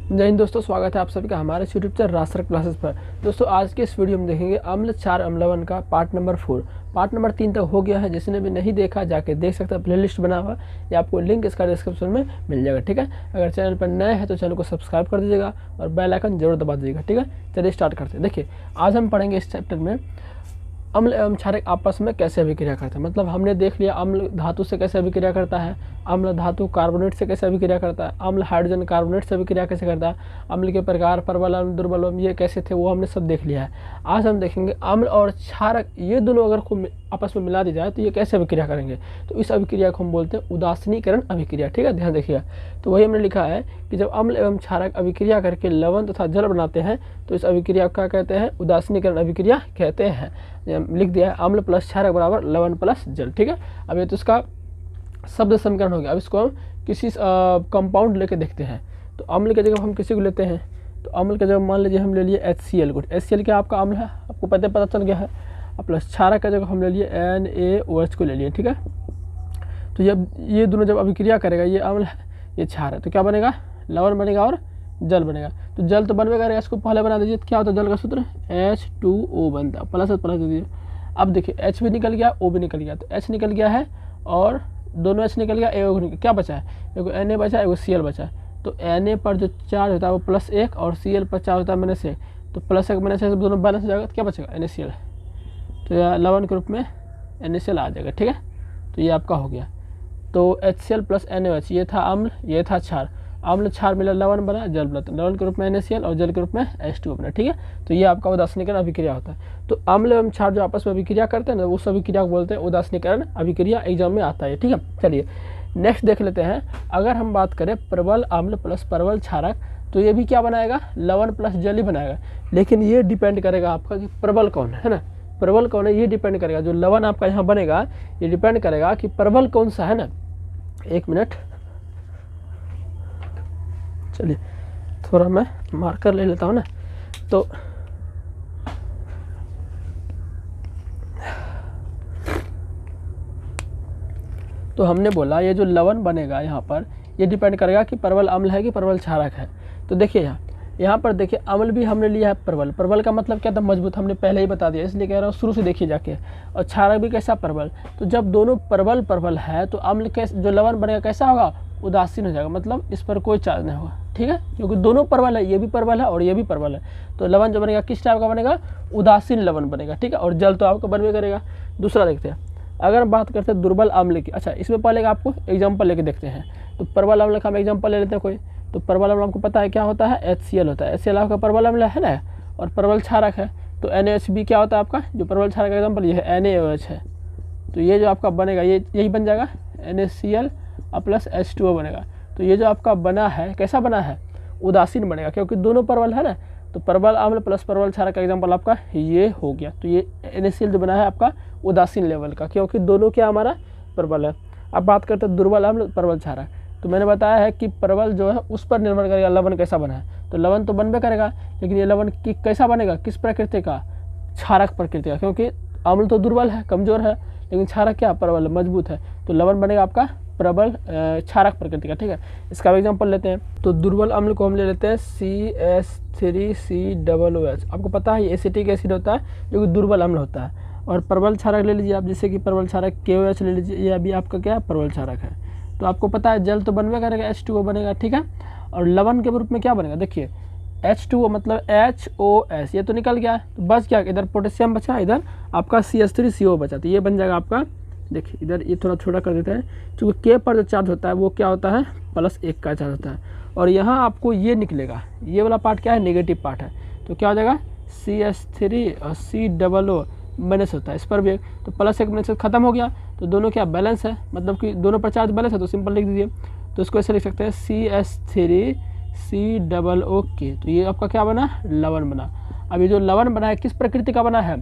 जय हिंद दोस्तों, स्वागत है आप सभी का हमारे यूट्यूब चैनल राजसरक क्लासेस पर। दोस्तों आज के इस वीडियो में देखेंगे अम्ल क्षार अम्लवन का पार्ट नंबर 4। पार्ट नंबर 3 तक हो गया है। जिसने भी नहीं देखा जाके देख सकता है, प्लेलिस्ट बना हुआ या आपको लिंक इसका डिस्क्रिप्शन में मिल जाएगा। ठीक है, अगर चैनल पर नए हैं तो चैनल को सब्सक्राइब कर दीजिएगा और बेल आइकन जरूर दबा दीजिएगा। ठीक है, चलिए स्टार्ट करते हैं। देखिए आज हम पढ़ेंगे इस चैप्टर में अम्ल एवं क्षारक आपस में कैसे अभिक्रिया करते हैं। मतलब हमने देख लिया अम्ल धातु से कैसे अभिक्रिया करता है, अम्ल धातु कार्बोनेट से कैसे अभिक्रिया करता है, अम्ल हाइड्रोजन कार्बोनेट से अभिक्रिया कैसे करता है, अम्ल के प्रकार प्रबल अम्ल दुर्बल अम्ल ये कैसे थे वो हमने सब देख लिया है। आज हम देखेंगे अम्ल और क्षारक ये दोनों अगर को आपस में मिला दी जाए तो ये कैसे अभिक्रिया करेंगे। तो इस अभिक्रिया को हम बोलते हैं उदासीनीकरण अभिक्रिया। ठीक है, ध्यान देखिएगा। तो वही हमने लिखा है कि जब अम्ल एवं क्षारक अभिक्रिया करके लवण तथा जल बनाते हैं तो इस अभिक्रिया को क्या कहते हैं, उदासीनीकरण अभिक्रिया कहते हैं। लिख दिया है अम्ल प्लस क्षारक बराबर लवण प्लस जल। ठीक है, अब ये तो इसका शब्द समीकरण हो गया। अब इसको हम किसी कंपाउंड लेके देखते हैं। तो अम्ल की जगह हम किसी को लेते हैं, तो अम्ल की जगह मान लीजिए हम ले लिए HCl को। HCl क्या आपका अम्ल है, आपको पता चल गया है। अब प्लस क्षारक की जगह हम ले लिए NaOH को ले लिए। ठीक है, तो जब ये दोनों जब अभिक्रिया करेगा, ये अम्ल है ये क्षार है, तो क्या बनेगा, लवण बनेगा और जल बनेगा। तो जल तो बनवे करेगा, इसको पहले बना दीजिए। तो क्या होता है जल का सूत्र, H2O बनता है। प्लस दे दीजिए। अब देखिए H भी निकल गया, O भी निकल गया। तो H निकल गया है और दोनों H निकल गया, A क्या बचा है, एगो Na बचा है, एगो Cl बचा है। तो Na पर जो चार्ज होता है वो +1 और Cl पर चार्ज होता है -1। तो +1 -1 दोनों बैलेंस हो जाएगा। तो क्या बचेगा, NaCl। तो यह लवण के रूप में NaCl आ जाएगा। ठीक है, तो ये आपका हो गया। तो HCl प्लस NaOH ये था अम्ल, ये था क्षार। अम्ल क्षार मिला लवण बना, जल बना। तो लवण के रूप में NaCl और जल के रूप में H2O बना। ठीक है, तो ये आपका उदासीनीकरण अभिक्रिया होता है। तो अम्ल एवं क्षार जो आपस में अभिक्रिया करते हैं ना, उस अभिक्रिया को बोलते हैं उदासीनीकरण अभिक्रिया। एग्जाम में आता है। ठीक है, चलिए नेक्स्ट देख लेते हैं। अगर हम बात करें प्रबल अम्ल प्लस प्रबल क्षारक, तो ये भी क्या बनाएगा, लवण प्लस जल ही बनाएगा। लेकिन ये डिपेंड करेगा आपका कि प्रबल कौन है ना, प्रबल कौन है ये डिपेंड करेगा। जो लवण आपका यहाँ बनेगा ये डिपेंड करेगा कि प्रबल कौन सा है ना। एक मिनट, चलिए थोड़ा मैं मार्कर ले लेता हूँ ना। तो हमने बोला ये जो लवण बनेगा यहाँ पर ये डिपेंड करेगा कि प्रबल अम्ल है कि प्रबल क्षारक है। तो देखिए यहाँ पर देखिए अम्ल भी हमने लिया है प्रबल। प्रबल का मतलब क्या था, मजबूत, हमने पहले ही बता दिया, इसलिए कह रहा हूँ शुरू से देखिए जाके। और क्षारक भी कैसा, प्रबल। तो जब दोनों प्रबल है तो अम्ल कैसे, जो लवण बनेगा कैसा होगा, उदासीन हो जाएगा। मतलब इस पर कोई चार्ज नहीं होगा। ठीक है, क्योंकि दोनों प्रबल है, ये भी प्रबल है और ये भी प्रबल है। तो लवण जो बनेगा किस टाइप का बनेगा, उदासीन लवण बनेगा। ठीक है, और जल तो आपको बनवे करेगा। दूसरा देखते हैं, अगर बात करते हैं दुर्बल अम्ल की। अच्छा, इसमें पहले आपको एग्जाम्पल लेके देखते हैं। तो प्रबल अम्ल का हम एग्जाम्पल ले लेते हैं कोई। तो प्रबल अम्ल आपको पता है क्या होता है, HCl होता है। HCl आपका प्रबल अम्ल है ना, और प्रबल क्षारक है। तो NaOH भी क्या होता है आपका, जो प्रबल क्षारक का एग्जाम्पल ये है NaOH है। तो ये जो आपका बनेगा ये यही बन जाएगा NaCl प्लस H2O बनेगा। तो ये जो आपका बना है कैसा बना है, उदासीन बनेगा, क्योंकि दोनों प्रबल है ना। तो प्रबल अम्ल प्लस प्रबल क्षारक का एग्जाम्पल आपका ये हो गया। तो ये NaCl जो बना है आपका उदासीन लेवल का, क्योंकि दोनों क्या हमारा प्रबल है। अब बात करते हैं दुर्बल अम्ल प्रबल क्षारक। तो मैंने बताया है कि प्रबल जो है उस पर निर्भर करेगा लवण कैसा बना है। तो लवण तो बनबे करेगा, लेकिन ये लवण की कैसा बनेगा, किस प्रकृति का, क्षारक प्रकृति का। क्योंकि अम्ल तो दुर्बल है, कमजोर है, लेकिन क्षारक क्या, प्रबल है, मजबूत है। तो लवण बनेगा आपका प्रबल क्षारक प्रकृति का। ठीक है, इसका एग्जाम्पल लेते हैं। तो दुर्बल अम्ल को हम ले लेते हैं CH3COOH। आपको पता है ये एसिटिक एसिड होता है जो कि दुर्बल अम्ल होता है। और प्रबल क्षारक ले लीजिए आप, जैसे कि प्रबल क्षारक KOH ले लीजिए, ये अभी आपका क्या है, प्रबल क्षारक है। तो आपको पता है जल तो बनवे करेगा, H2O बनेगा। ठीक है, और लवण के रूप में क्या बनेगा, देखिए H2O मतलब HOS, ये तो निकल गया। तो बच गया, इधर पोटेशियम बचा, इधर आपका CH3CO बचा। तो ये बन जाएगा आपका, देखिए इधर ये थोड़ा छोटा कर देते हैं, क्योंकि K पर जो चार्ज होता है वो क्या होता है, +1 का चार्ज होता है। और यहाँ आपको ये निकलेगा, ये वाला पार्ट क्या है, नेगेटिव पार्ट है। तो क्या हो जाएगा, CH3 और COO माइनस होता है, इस पर भी। तो +1 -1 खत्म हो गया। तो दोनों क्या बैलेंस है, मतलब कि दोनों पर चार्ज बैलेंस है। तो सिंपल लिख दीजिए। तो इसको ऐसे लिख सकते हैं CH3COOK। तो ये आपका क्या बना, लवण बना। अब ये जो लवण बना है किस प्रकृति का बना है,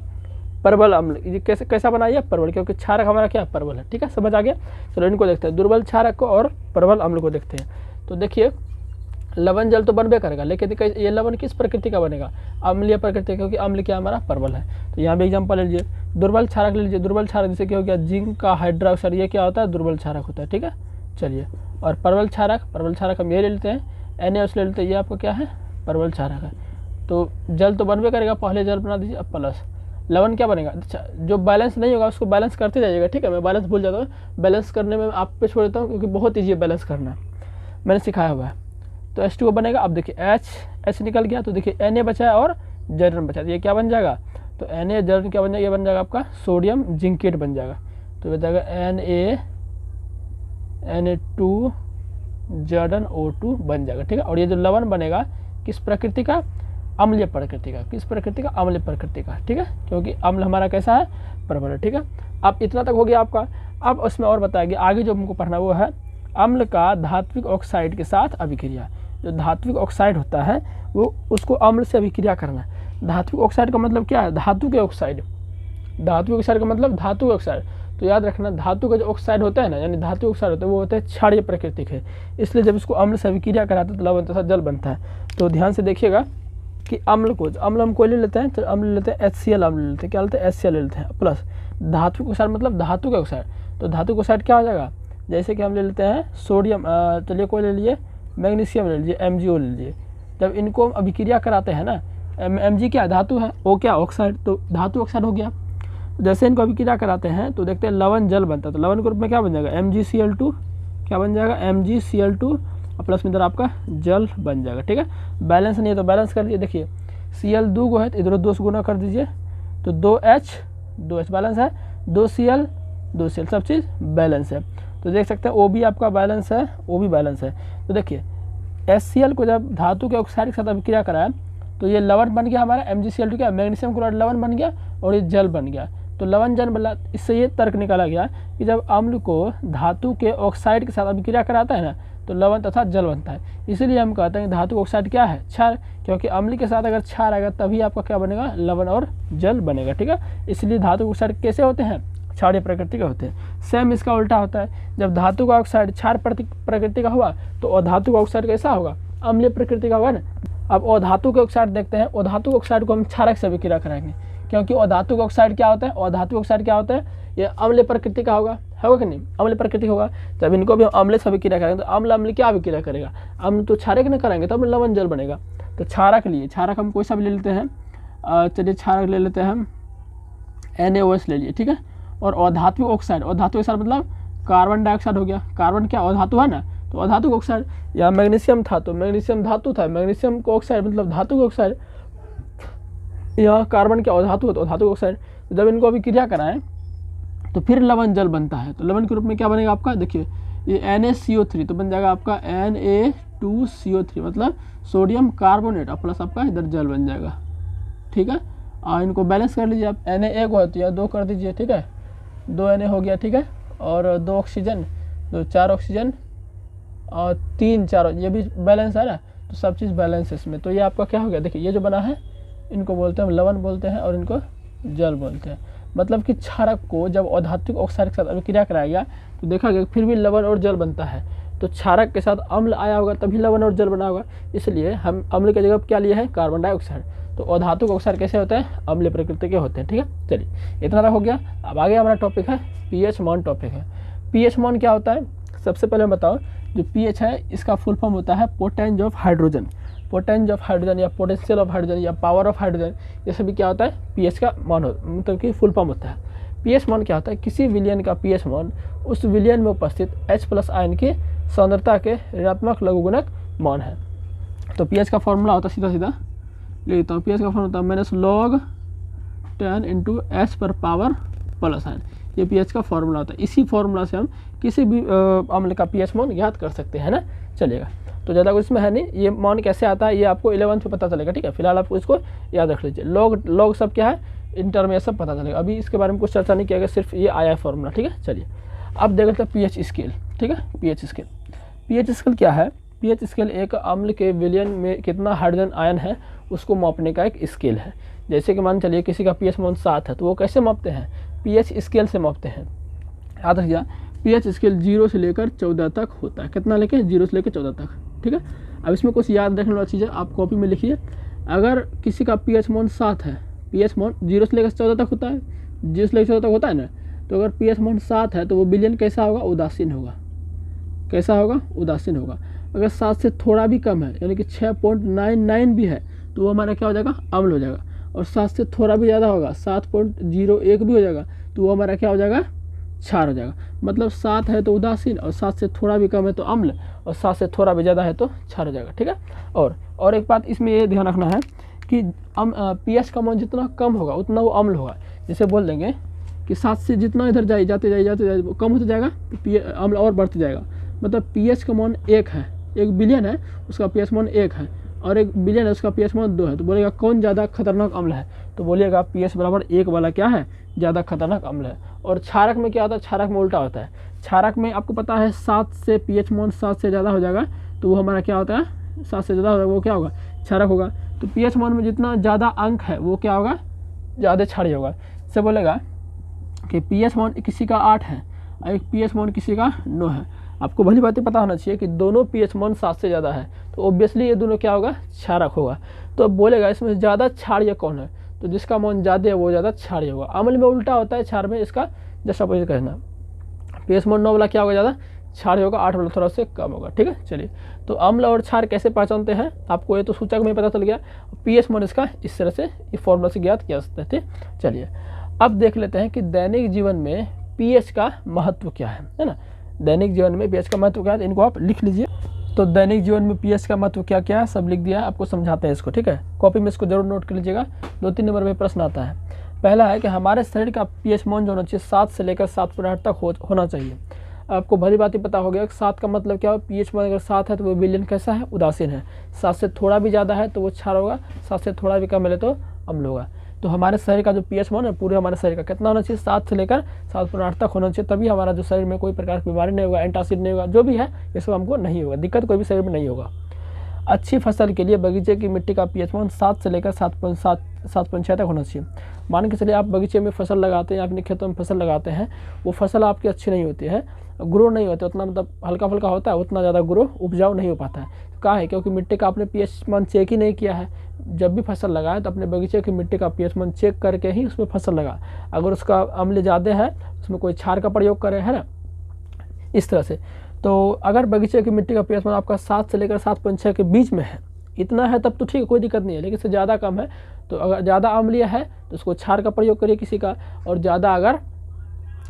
प्रबल अम्ल। ये कैसा बना है, प्रबल, क्योंकि क्षारक हमारा क्या, प्रबल है। ठीक है, समझ आ गया। चलो इनको देखते हैं, दुर्बल क्षारक को और प्रबल अम्ल को देखते हैं। तो देखिए लवण जल तो बनबे करेगा, लेकिन ये लवण किस प्रकृति का बनेगा, अम्लीय प्रकृति, क्योंकि अम्ल क्या हमारा प्रबल है। तो यहाँ भी एग्जाम्पल ले लीजिए, दुर्बल क्षारक ले लीजिए। दुर्बल क्षारक जैसे कि हो गया जिंक का हाइड्रोक्साइड, ये क्या होता है, दुर्बल क्षारक होता है। ठीक है, चलिए। और प्रबल क्षारक हम ये ले लेते हैं NaOH ले लेते हैं, ये आपका क्या है, परवल क्षारक है। तो जल तो बनबे करेगा, पहले जल बना दीजिए, अब प्लस लवण क्या बनेगा। अच्छा, जो बैलेंस नहीं होगा उसको बैलेंस करते जाइएगा, ठीक है। मैं बैलेंस भूल जाता हूँ, बैलेंस करने में आप पे छोड़ देता हूँ क्योंकि बहुत ईजी है बैलेंस करना, मैंने सिखाया हुआ है। तो H2O बनेगा। अब देखिए H निकल गया, तो देखिए Na बचा है और जर्नन बचा, तो ये क्या बन जाएगा, तो Na जर्नन क्या बन जाएगा, ये बन जाएगा आपका सोडियम जिंकेट बन जाएगा। तो बन जाएगा Na2 जर्नन O2 बन जाएगा, ठीक है। और ये जो लवण बनेगा किस प्रकृति का, अम्लीय प्रकृति का। किस प्रकृति का, अम्लीय प्रकृति का, ठीक है, क्योंकि अम्ल हमारा कैसा है, प्रबल है, ठीक है। अब इतना तक हो गया आपका। अब उसमें और बताएंगे आगे जो हमको पढ़ना वो है अम्ल का धात्विक ऑक्साइड के साथ अभिक्रिया। जो धात्विक ऑक्साइड होता है वो उसको अम्ल से अभिक्रिया करना है। धात्विक ऑक्साइड का मतलब क्या है, धातु के ऑक्साइड। धातु ऑक्साइड का मतलब धातु के ऑक्साइड। तो याद रखना, धातु का जो ऑक्साइड होता है ना, यानी धातु ऑक्साइड होता है वो होता है क्षारीय प्रकृतिक है, इसलिए जब इसको अम्ल से अभिक्रिया कराते हैं तो लवण तथा जल बनता है। तो ध्यान से देखिएगा कि अम्ल को, अम्ल हम कोई ले लेते हैं, तो अम्ल ले लेते हैं HCl अम्ल ले लेते हैं, क्या लेते हैं, HCl ले लेते हैं, प्लस धातु ऑक्साइड मतलब धातु का ऑक्साइड। तो धातु ऑक्साइड क्या हो जाएगा, जैसे कि हम ले लेते हैं सोडियम, चलिए कोई ले लिए, मैग्नीशियम ले लीजिए, MgO ले लीजिए। जब इनको हम अभिक्रिया कराते हैं ना, Mg क्या धातु है, O क्या ऑक्साइड, तो धातु ऑक्साइड हो गया। जैसे इनको अभिक्रिया कराते हैं तो देखते हैं लवण जल बनता है। तो लवण के रूप में क्या बन जाएगा, MgCl2, क्या बन जाएगा, MgCl2 और प्लस में इधर आपका जल बन जाएगा, ठीक है। बैलेंस नहीं है तो बैलेंस कर लीजिए, देखिए Cl 2 गो है तो इधर 2 से गुना कर दीजिए, तो 2H बैलेंस है, 2Cl 2Cl, सब चीज़ बैलेंस है। तो देख सकते हैं O भी आपका बैलेंस है, O भी बैलेंस है। तो देखिए HCl को जब धातु के ऑक्साइड के साथ अभिक्रिया कराया तो ये लवण बन गया हमारा, MgCl2 क्या, मैग्नीशियम क्लोराइड लवण बन गया और ये जल बन गया। तो लवण जल बना, इससे ये तर्क निकाला गया कि जब अम्ल को धातु के ऑक्साइड के साथ अभिक्रिया कराता है ना तो लवण तथा जल बनता है। इसीलिए हम कहते हैं कि धातु ऑक्साइड क्या है, क्षार, क्योंकि अम्ल के साथ अगर क्षार आएगा तभी आपका क्या बनेगा, लवण और जल बनेगा, ठीक है। इसलिए धातु ऑक्साइड कैसे होते हैं, क्षारीय प्रकृति के होते हैं। सेम इसका उल्टा होता है, जब धातु का ऑक्साइड क्षार प्रकृति का हुआ तो अधातु का ऑक्साइड कैसा होगा, अम्लीय प्रकृति का होगा ना। अब अधातु के ऑक्साइड देखते हैं, अधातु ऑक्साइड को हम क्षारक से अभिक्रिया कराएंगे, क्योंकि अधातु का ऑक्साइड क्या होता है, अधातु ऑक्साइड क्या होता है, ये अम्लीय प्रकृति का होगा कि नहीं, अम्लीय प्रकृति होगा। जब इनको भी हम अम्ल से अभिक्रिया करेंगे तो अम्ल क्या अभिक्रिया करेगा, अम्ल तो क्षारक न कराएंगे तब लवण जल बनेगा। तो क्षारक लिए, क्षारक हम कोई सा भी ले लेते हैं, चलिए क्षारक ले लेते हैं हम NaOH ले लिए, ठीक है। और अधातु ऑक्साइड, अधातु ऑक्साइड मतलब कार्बन डाइऑक्साइड हो गया, कार्बन क्या अधातु है ना, तो अधातु ऑक्साइड। या मैग्नीशियम था तो मैग्नीशियम धातु था, मैग्नीशियम को ऑक्साइड मतलब धातु ऑक्साइड। यहाँ कार्बन क्या अधातु है तो अधातु ऑक्साइड। जब इनको अभिक्रिया कराएं तो फिर लवण जल बनता है। तो लवण के रूप में क्या बनेगा आपका, देखिए ये NaCO3 तो बन जाएगा आपका Na2CO3 मतलब सोडियम कार्बोनेट और प्लस आपका इधर जल बन जाएगा, ठीक है। और इनको बैलेंस कर लीजिए आप, Na 1 हो तो या 2 कर दीजिए, ठीक है, 2 Na हो गया, ठीक है। और 2 ऑक्सीजन, 2 4 ऑक्सीजन और 3 4, ये भी बैलेंस है ना, तो सब चीज़ बैलेंस है इसमें। तो ये आपका क्या हो गया, देखिए ये जो बना है इनको बोलते हैं लवण बोलते हैं और इनको जल बोलते हैं। मतलब कि क्षारक को जब अधात्विक ऑक्साइड के साथ अभिक्रिया कराया गया तो देखा गया फिर भी लवण और जल बनता है। तो क्षारक के साथ अम्ल आया होगा तभी लवण और जल बना होगा, इसलिए हम अम्ल की जगह क्या लिए हैं, कार्बन डाइऑक्साइड। तो अधातुक ऑक्साइड कैसे होते हैं, अम्लीय प्रकृति के होते हैं, ठीक है। चलिए इतना तक हो गया। अब आगे हमारा टॉपिक है pH मान टॉपिक है। pH मान क्या होता है, सबसे पहले मैं बताऊँ, जो pH है इसका फुल फॉर्म होता है पोटेंज ऑफ हाइड्रोजन। पोटेंज ऑफ हाइड्रोजन या पोटेंशियल ऑफ हाइड्रोजन या पावर ऑफ हाइड्रोजन, ये सभी क्या होता है, pH का मान मतलब कि फुल फॉर्म होता है। pH मान क्या होता है, किसी विलयन का pH मान उस विलयन में उपस्थित H+ आयन की सांद्रता के ऋणात्मक लघुगुणक मान है। तो pH का फॉर्मूला होता है, सीधा सीधा ले लेता हूँ, pH का फॉर्मूला होता है -log 10 × H/पावर+ आयन। ये pH का फॉर्मूला होता है। इसी फॉर्मूला से हम किसी भी अम्ल का pH मान ज्ञात कर सकते हैं ना। चलिएगा, तो ज़्यादा कुछ इसमें है नहीं, ये मान कैसे आता है ये आपको 11th में पता चलेगा, ठीक है। फिलहाल आपको इसको याद रख लीजिए। लॉग सब क्या है, इंटर में सब पता चलेगा। अभी इसके बारे में कुछ चर्चा नहीं किया गया, सिर्फ ये आया है फॉर्मूला, ठीक है। चलिए अब देख लेते हैं pH स्केल, ठीक है। pH स्केल, pH स्केल क्या है, pH स्केल एक अम्ल के विलयन में कितना हाइड्रोजन आयन है उसको मापने का एक स्केल है। जैसे कि मान चलिए किसी का pH मान 7 है तो वो कैसे मापते हैं, pH स्केल से मापते हैं। याद रखिए pH स्केल 0 से लेकर 14 तक होता है। कितना लेके, 0 से लेकर 14 तक, ठीक है। अब इसमें कुछ याद रखने वाली चीज़ है, आप कॉपी में लिखिए। अगर किसी का pH मान 7 है, pH मान 0 से लेकर 14 तक होता है, 0 से लेकर 14 तक होता है ना, तो अगर pH मान 7 है तो वो विलयन कैसा होगा, उदासीन होगा। कैसा होगा, उदासीन होगा। अगर 7 से थोड़ा भी कम है यानी कि 6.99 भी है तो वो हमारा क्या हो जाएगा, अम्ल हो जाएगा। और 7 से थोड़ा भी ज़्यादा होगा, 7.01 भी हो जाएगा तो वो हमारा क्या हो जाएगा, क्षार हो जाएगा। मतलब 7 है तो उदासीन, और 7 से थोड़ा भी कम है तो अम्ल, और 7 से थोड़ा भी ज़्यादा है तो क्षार हो जाएगा। ठीक है। और एक बात इसमें ये ध्यान रखना है कि pH का मान जितना कम होगा उतना वो अम्ल होगा। जैसे बोल देंगे कि 7 से जितना इधर जाते कम होता जाएगा तो अम्ल और बढ़ते जाएगा। मतलब pH का मान 1 है, 1 बिलियन है उसका pH मान 1 है, और 1 बिलियन है उसका pH मान 2 है। तो बोलेगा कौन ज़्यादा खतरनाक अम्ल है, तो बोलिएगा pH बराबर 1 वाला क्या है, ज़्यादा खतरनाक अम्ल है। और क्षारक में क्या होता है, क्षारक में उल्टा होता है। क्षारक में आपको पता है 7 से pH मान 7 से ज़्यादा हो जाएगा तो वो हमारा क्या होता है, 7 से ज़्यादा हो जाएगा वो क्या होगा, क्षारक होगा। तो pH मान में जितना ज़्यादा अंक है वो क्या होगा, ज़्यादा क्षारीय होगा। इससे बोलेगा कि pH मान किसी का 8 है और एक pH मान किसी का 9 है। आपको भली बातें पता होना चाहिए कि दोनों pH मान 7 से ज़्यादा है तो ऑब्वियसली ये दोनों क्या होगा, क्षारक होगा। तो अब बोलेगा इसमें ज़्यादा क्षारीय कौन है, तो जिसका मान ज़्यादा है वो ज़्यादा क्षारीय होगा। अम्ल में उल्टा होता है, क्षार में इसका जैसा अपोजिट कहना। pH मान 9 वाला क्या होगा, ज़्यादा क्षारीय होगा, 8 वाला थोड़ा से कम होगा। ठीक है। चलिए, तो अम्ल और क्षार कैसे पहचानते हैं, आपको ये तो सूचक में पता चल गया। pH मान इसका इस तरह से ये फॉर्मूला से ज्ञात किया जा सकता है। चलिए अब देख लेते हैं कि दैनिक जीवन में pH का महत्व क्या है ना। दैनिक जीवन में pH का महत्व क्या है, इनको आप लिख लीजिए। तो दैनिक जीवन में pH का महत्व क्या क्या है सब लिख दिया है, आपको समझाते हैं इसको। ठीक है, कॉपी में इसको जरूर नोट कर लीजिएगा, 2-3 नंबर में प्रश्न आता है। पहला है कि हमारे शरीर का pH मान जो होना चाहिए 7 से लेकर 7.8 तक होना चाहिए। आपको भली बात ही पता हो गया कि 7 का मतलब क्या हो, pH मान अगर 7 है तो वो विलयन कैसा है, उदासीन है। 7 से थोड़ा भी ज़्यादा है तो वो क्षार होगा, 7 से थोड़ा भी कम मिले तो अम्ल होगा। तो हमारे शरीर का जो pH मान है पूरे हमारे शरीर का कितना होना चाहिए, 7 से लेकर 7.8 तक होना चाहिए। तभी हमारा जो शरीर में कोई प्रकार की बीमारी नहीं होगा, एंटासिड नहीं होगा, जो भी है ये सब हमको नहीं होगा, दिक्कत कोई भी शरीर में नहीं होगा। अच्छी फसल के लिए बगीचे की मिट्टी का pH मान 7 से लेकर 7.6 तक होना चाहिए। मान के चलिए आप बगीचे में फसल लगाते हैं, अपने खेतों में फसल लगाते हैं, वो फसल आपकी अच्छी नहीं होती है, ग्रो नहीं होता उतना, मतलब हल्का फुल्का होता है, उतना ज़्यादा ग्रो उपजाऊ नहीं हो पाता है। कहाँ है, क्योंकि मिट्टी का आपने pH मान चेक ही नहीं किया है। जब भी फसल लगाए तो अपने बगीचे की मिट्टी का pH मान चेक करके ही उसमें फसल लगा। अगर उसका अम्ल ज़्यादा है उसमें कोई क्षार का प्रयोग करे, है ना, इस तरह से। तो अगर बगीचे की मिट्टी का pH मान आपका 7 से लेकर 7.6 के बीच में है, इतना है तब तो ठीक है, कोई दिक्कत नहीं है। लेकिन इससे ज़्यादा कम है तो अगर ज़्यादा अम्लीय है तो उसको क्षार का प्रयोग करिए किसी का, और ज़्यादा अगर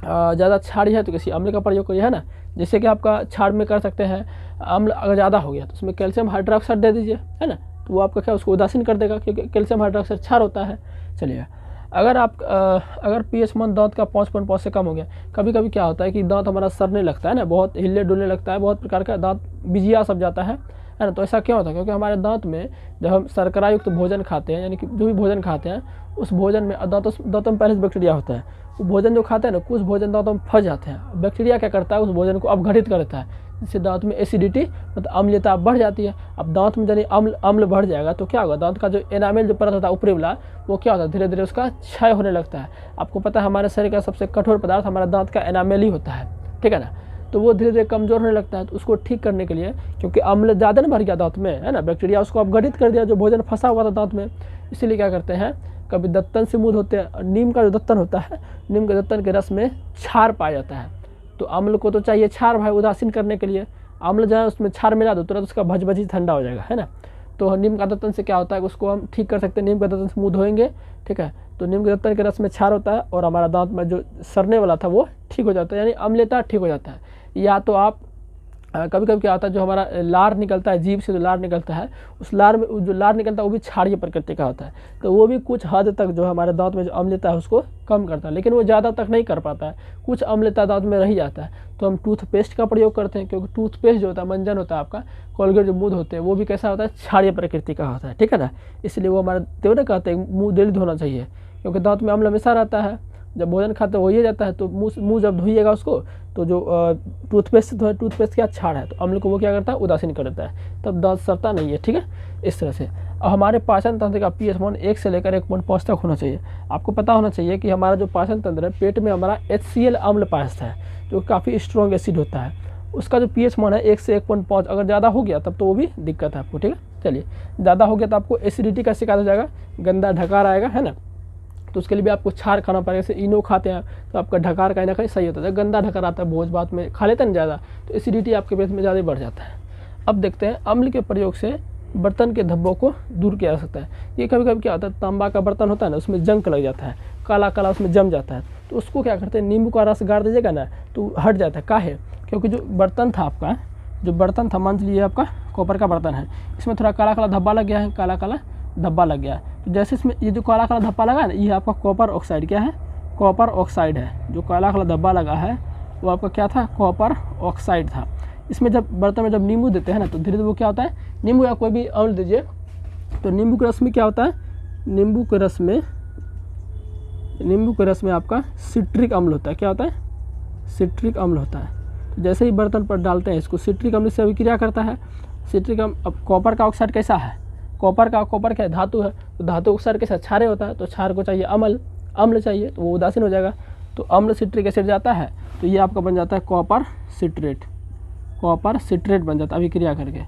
ज़्यादा क्षारीय है तो किसी अम्ल का प्रयोग करिए, है ना। जैसे कि आपका क्षार में कर सकते हैं, अम्ल अगर ज़्यादा हो गया तो उसमें कैल्शियम हाइड्रोक्साइड दे दीजिए, है ना, तो वो आपका क्या उसको उदासीन कर देगा क्योंकि कैल्शियम हाइड्रोक्साइड क्षार होता है। चलिए, अगर pH मान दांत का 5.5 से कम हो गया, कभी कभी क्या होता है कि दांत हमारा सड़ने लगता है ना, बहुत हिले डुलने लगता है, बहुत प्रकार का दांत बिजिया सब जाता है ना। तो ऐसा क्यों होता है, क्योंकि हमारे दांत में जब हम शर्करा युक्त भोजन खाते हैं, यानी कि जो भी भोजन खाते हैं उस भोजन में दांतों में पहले से बैक्टीरिया होता है। वो भोजन जो खाते हैं ना, कुछ भोजन दांतों में फंस जाते हैं, बैक्टीरिया क्या करता है उस भोजन को अपघटित कर देता है, जिससे दांत में एसिडिटी मतलब अम्लता बढ़ जाती है। अब दांत में यदि अम्ल बढ़ जाएगा तो क्या होगा, दांत का जो एनामेल जो परत होता है ऊपरी वाला, वो क्या होता है धीरे धीरे उसका क्षय होने लगता है। आपको पता है हमारे शरीर का सबसे कठोर पदार्थ हमारा दांत का एनामेल ही होता है, ठीक है ना। तो वो धीरे धीरे कमज़ोर होने लगता है। तो उसको ठीक करने के लिए, क्योंकि अम्ल ज़्यादा ना भर गया दांत में, है ना, बैक्टीरिया उसको अपघटित कर दिया जो भोजन फंसा हुआ था दांत में, इसीलिए क्या करते हैं कभी दत्तन से मुँह धोते हैं। नीम का जो दत्तन होता है, नीम के दत्तन के रस में क्षार पाया जाता है। तो अम्ल को तो चाहिए क्षार भाई उदासीन करने के लिए, अम्ल जो है उसमें क्षार मिला दो तुरंत उसका भजभजी ठंडा हो जाएगा, है ना। तो नीम का दत्तन से क्या होता है उसको हम ठीक कर सकते हैं, नीम का दत्तन से मुँह धोएंगे, ठीक है, तो नीम के दत्तन के रस में क्षार होता है और हमारा दांत में जो सड़ने वाला था वो ठीक हो जाता है, यानी अम्लता ठीक हो जाता है। या तो आप कभी कभी क्या होता है जो हमारा लार निकलता है, जीभ से जो लार निकलता है, उस लार में जो लार निकलता है वो भी क्षारीय प्रकृति का होता है। तो वो भी कुछ हद तक जो हमारे दांत में जो अम्लता है उसको कम करता है, लेकिन वो ज़्यादा तक नहीं कर पाता है, कुछ अम्लता दांत में रह जाता है। तो हम टूथपेस्ट का प्रयोग करते हैं, क्योंकि टूथपेस्ट जो होता है, मंजन होता है आपका, कोलगेट जो मुँह धोते हैं, वो भी कैसा होता है क्षारीय प्रकृति का होता है, ठीक है ना। इसलिए वो हमारे देवने कहते हैं मुँह डेली धोना चाहिए, क्योंकि दांत में अम्ल हमेशा रहता है। जब भोजन खाते हो ये जाता है तो मुँह जब धोइएगा उसको, तो जो टूथपेस्ट से टूथपेस्ट क्या क्षार है, तो अम्ल को वो क्या करता है उदासीन कर देता है, तब दांत सड़ता नहीं है, ठीक है, इस तरह से। और हमारे पाचन तंत्र का pH मान 1 से लेकर 1.5 तक होना चाहिए। आपको पता होना चाहिए कि हमारा जो पाचन तंत्र है, पेट में हमारा HCl अम्ल पाचता है जो काफ़ी स्ट्रॉन्ग एसिड होता है, उसका जो pH मान है 1 से 1.5, अगर ज़्यादा हो गया तब तो वो भी दिक्कत है आपको, ठीक है। चलिए, ज़्यादा हो गया तो आपको एसिडिटी का शिकार हो जाएगा, गंदा ढकार आएगा, है ना। तो उसके लिए भी आपको क्षार खाना पड़ेगा। जैसे इनो खाते हैं तो आपका ढकार कहीं ना कहीं सही होता है, गंदा ढकार आता है, भोज भात में खा लेते हैं ज़्यादा तो एसिडिटी आपके पेट में ज़्यादा बढ़ जाता है। अब देखते हैं अम्ल के प्रयोग से बर्तन के धब्बों को दूर किया जा सकता है। ये कभी कभी क्या होता है, तांबा का बर्तन होता है ना, उसमें जंग लग जाता है, काला काला उसमें जम जाता है, तो उसको क्या करते हैं, नींबू का रस गाड़ दीजिएगा ना तो हट जाता है। काहे? क्योंकि जो बर्तन था आपका, जो बर्तन था, मान लीजिए आपका कॉपर का बर्तन है, इसमें थोड़ा काला काला धब्बा लग गया है, काला काला धब्बा लग गया है। तो जैसे इसमें ये जो काला काला धब्बा लगा है ना, ये आपका कॉपर ऑक्साइड क्या है, कॉपर ऑक्साइड है। जो काला काला धब्बा लगा है वो आपका क्या था, कॉपर ऑक्साइड था। इसमें जब बर्तन में जब नींबू देते हैं ना, तो धीरे धीरे वो क्या होता है, नींबू या कोई भी अम्ल दीजिए, तो नींबू के रस में क्या होता है, नींबू के रस में आपका सिट्रिक अम्ल होता है। क्या होता है, सिट्रिक अम्ल होता है। तो जैसे ही बर्तन पर डालते हैं इसको, सिट्रिक अम्ल से अभिक्रिया करता है। सिट्रिक अम्ल, अब कॉपर का ऑक्साइड कैसा है, कॉपर क्या है, धातु है, तो धातु ऑक्साइड कैसा, क्षारीय होता है, तो क्षार को चाहिए अम्ल चाहिए, तो वो उदासीन हो जाएगा, तो अम्ल सिट्रिक एसिड जाता है, तो ये आपका बन जाता है कॉपर सिट्रेट बन जाता है अभिक्रिया करके।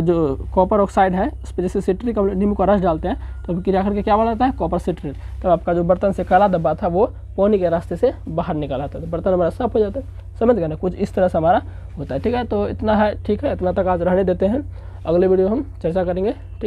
जो कॉपर ऑक्साइड है उस पर जैसे सिट्रिक अम्ल, नींबू का रस डालते हैं तो अभिक्रिया करके क्या बनाता है, कॉपर सिट्रेट। तब आपका जो बर्तन से काला धब्बा था वो पानी के रास्ते से बाहर निकल आता है, तो बर्तन हमारा साफ हो जाता है। समझ गए ना, कुछ इस तरह से हमारा होता है। ठीक है, तो इतना है, ठीक है, इतना तक आज रहने देते हैं, अगले वीडियो हम चर्चा करेंगे। ठीक।